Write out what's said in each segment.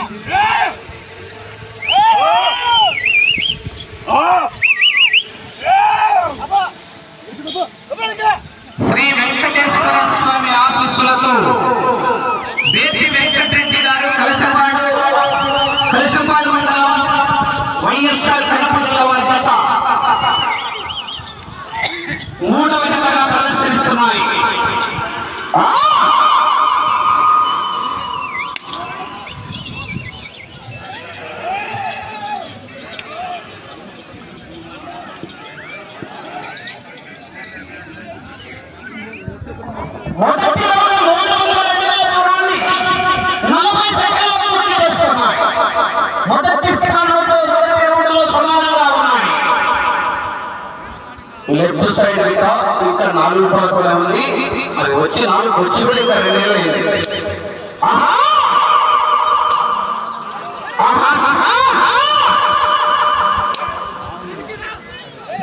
శ్రీ వెంకటేశ్వర స్వామి ఆశీస్సులతో బేతి వెంకటరెడ్డి గారు కలశపాడు మండలం వైఎస్ఆర్ కడప జిల్లా వారి జత మూడవ జతగా ప్రదర్శనిస్తున్నాయి. మొదటి రౌండ్ 300 అడుగుల దూరాన్ని 40 సెకండ్లలో పూర్తి చేసుకున్నాయి. మొదటి స్థానంలో మొదటి రౌండ్లో సమానంగా ఉన్నాయి. లెఫ్ట్ సైడ్ ఇంకా 4 పడకూడా ఉంది. అది వచ్చి 4 వచ్చి కూడా ఇంకా 2 నెలలు అయింది.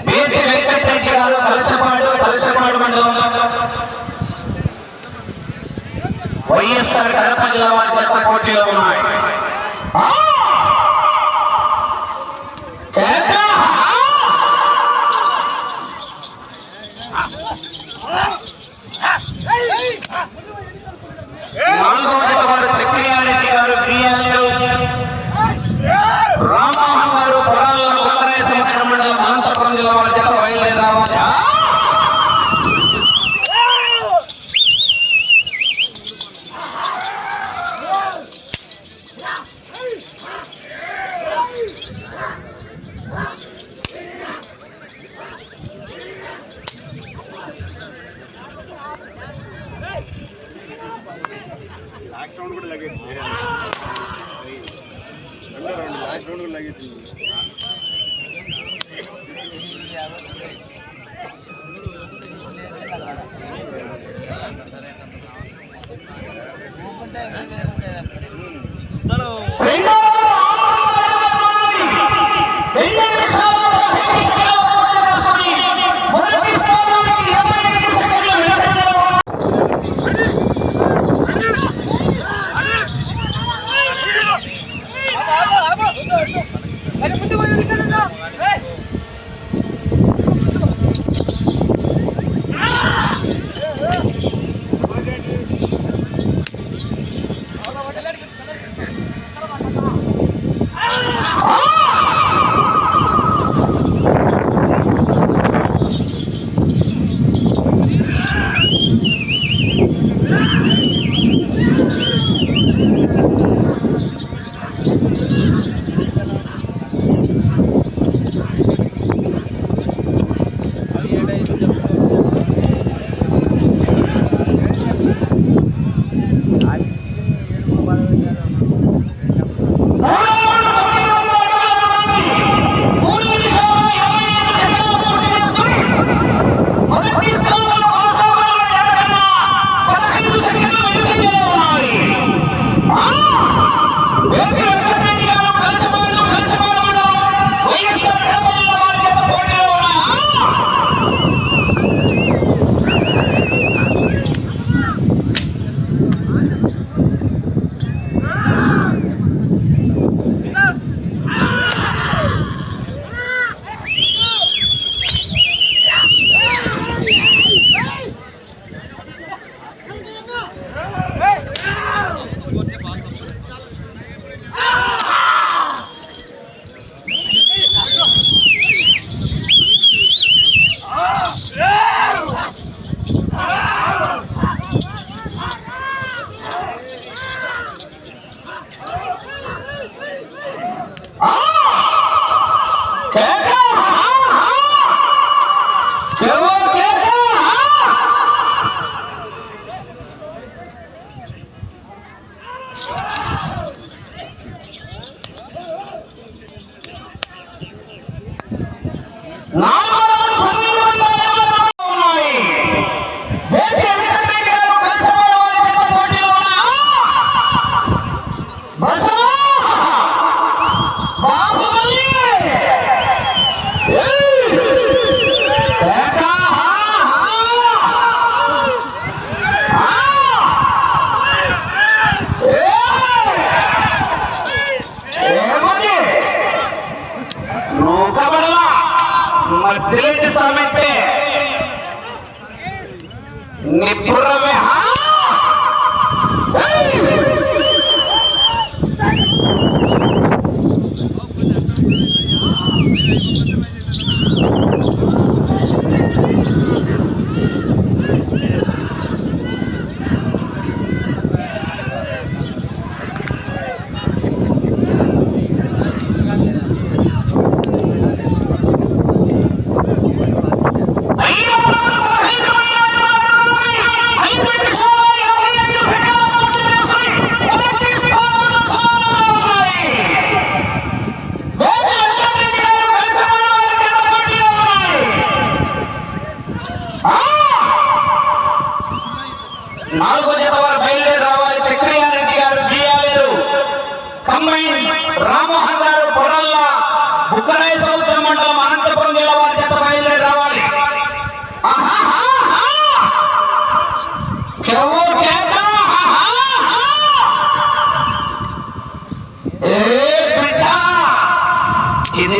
బేతి వెంకటరెడ్డి గారు కలశపాడు మండలం వైఎస్ఆర్ కడప జిల్లా వారి జత పోటీలో ఉన్నాయి. నాలుగవ జత వారు చక్రియారెడ్డి గారు బిఎల్ఏ రామ్మోహన్ గారు పొలాల బొక్కరాయ సంవత్సర మండలం అనంతపురం జిల్లా వారి జత బయలుదేరారు. लास्ट राउंड కూడా లగేది రెండో రౌండ్ లాస్ట్ రౌండ్ కూడా లగేది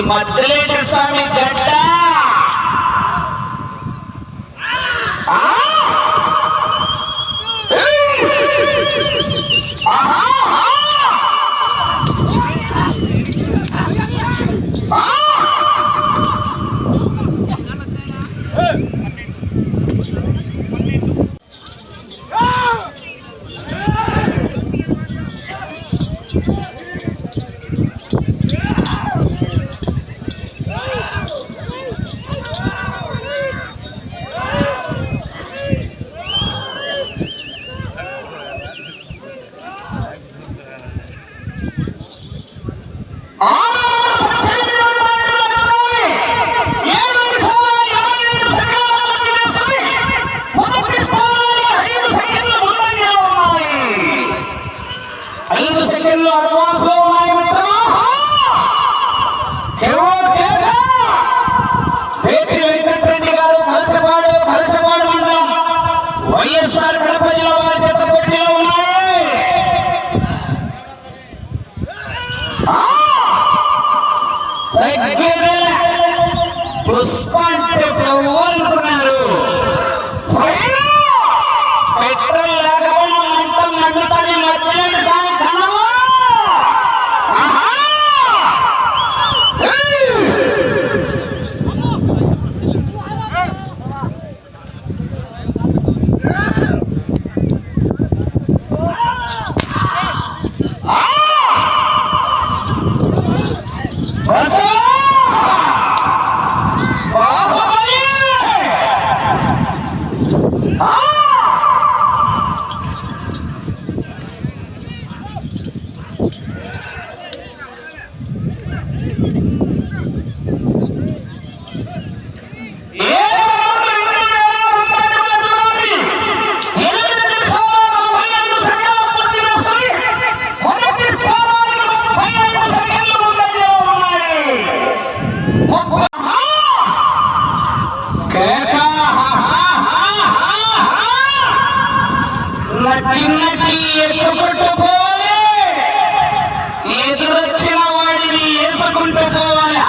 మద్దలేటి స్వామి గడ్డ ఆ! ఏయ్! ఆహా! ఆ! వైఎస్ఆర్ కడప జిల్లా వారి జత పోటీలో ఉన్నాయి. పుష్ప అంటే ప్రభు అనుకున్నారు. పెట్రోల్ లేకపోయినా మొత్తం మండుతాన్ని మధ్యలో సాయం కన్నవా. ఎత్తుకుంటూ పోవాలి, ఎదురొచ్చిన వాడిని వేసుకుంటూ పోవాలి.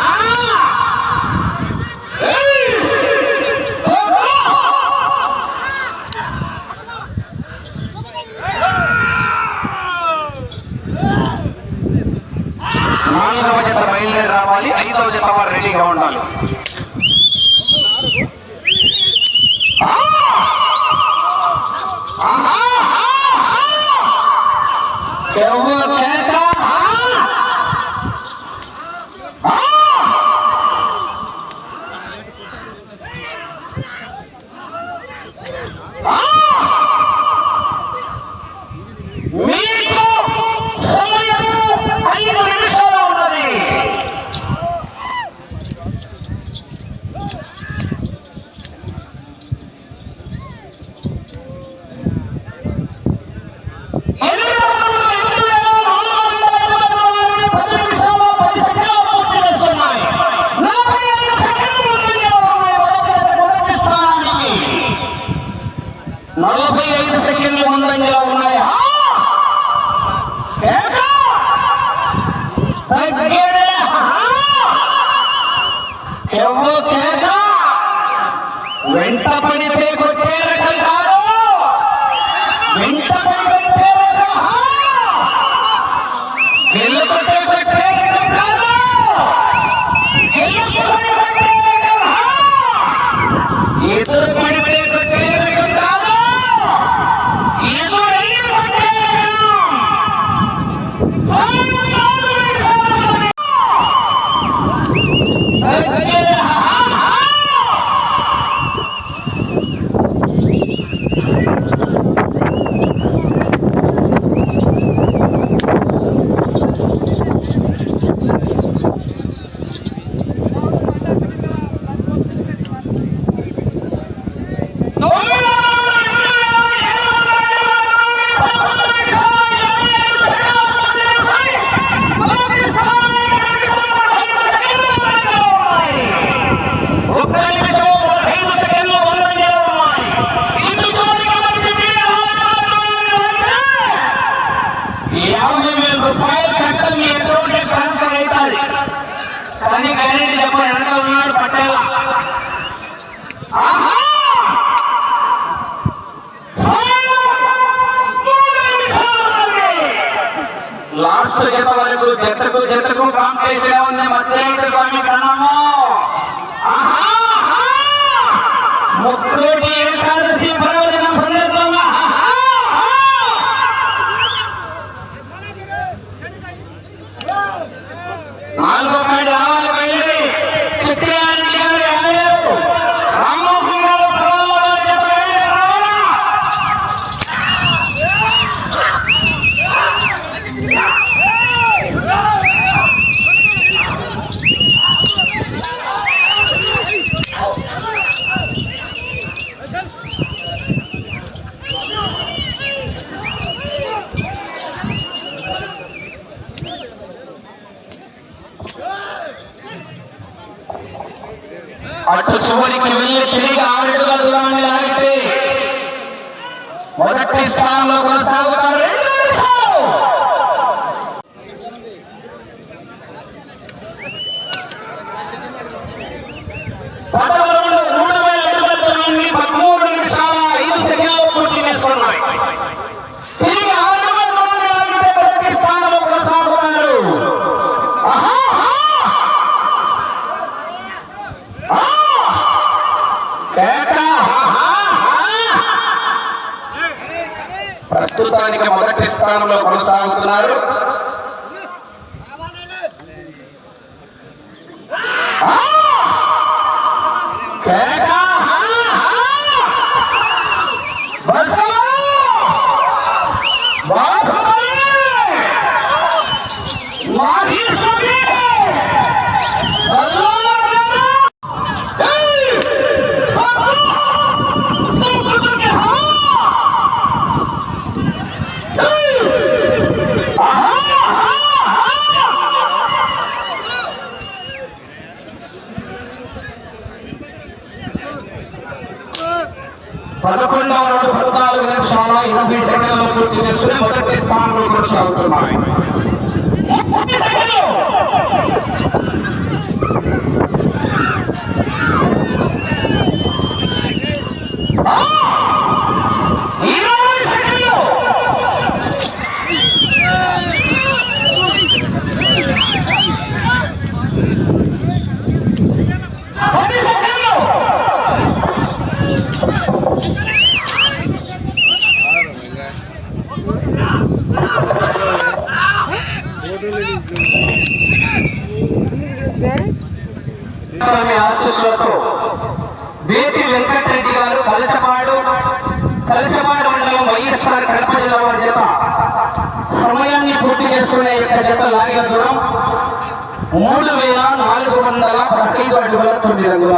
నాలుగవ జత బయలుదేరి రావాలి, 5వ జత వారు రెడీగా ఉండాలి. మీకు సమయం 5 నిమిషాలు ఉన్నది. ముందంజలో ఉన్నాయి. వెంట పడితే కొట్టే రకం కాదు, వెంట పడి కొట్టే రకం, గెల్లు కొట్టే కొట్టే రకం కాదు, గెల్లు పడి కొట్టే రకం, ఎదురు పడితే కొట్టే రకం కాదు, ఎదురయ్యి కొట్టే రకం. లాస్ట్ జత వరకు జతకు కాంపిటీషన్ ఉంది. మధ్య స్వామి కన్నము ముక్కోటి ఏకాదశి పర్వదినం సందర్భంగా నాలుగో పేట రావాలి బయలుదేరి చిత్రారెడ్డి గారు 50 రామ్మోహన్ గారు పొలాల వారి జత బయలుదేరి రావాలా? అటు చివరికి వెళ్ళి తిరిగి 6 అడుగుల దూరాన్ని లాగితే మొదటి స్థానంలో కొనసాగుతారు. 2 నిమిషాలు. పదవ రౌండ్ 3000 అడుగుల దూరాన్ని 13 నిమిషాల 5 సెకండ్లలో పూర్తి చేసుకున్నాయి. తిరిగి 6 అడుగుల దూరాన్ని లాగితే మొదటి స్థానంలో కొనసాగుతారు. ప్రస్తుతానికి మొదటి స్థానంలో కొనసాగుతున్నారు. పదకొండవ రౌండ్ 14 నిమిషాల 20 సెకండ్లలో పూర్తి చేసుకుని మొదటి స్థానంలో కొనసాగుతున్నాయి. 30 సెకండ్లు. 20 సెకండ్లు. 10 సెకండ్లు. ఆశీస్సులతో బేతి వెంకటరెడ్డి గారు కలశపాడు మండలం వైఎస్ఆర్ కడప జిల్లా వారి జత సమయాన్ని పూర్తి చేసుకునే యొక్క జత లాగిన దూరం 3415 అడుగుల 9 అంగుళాలు.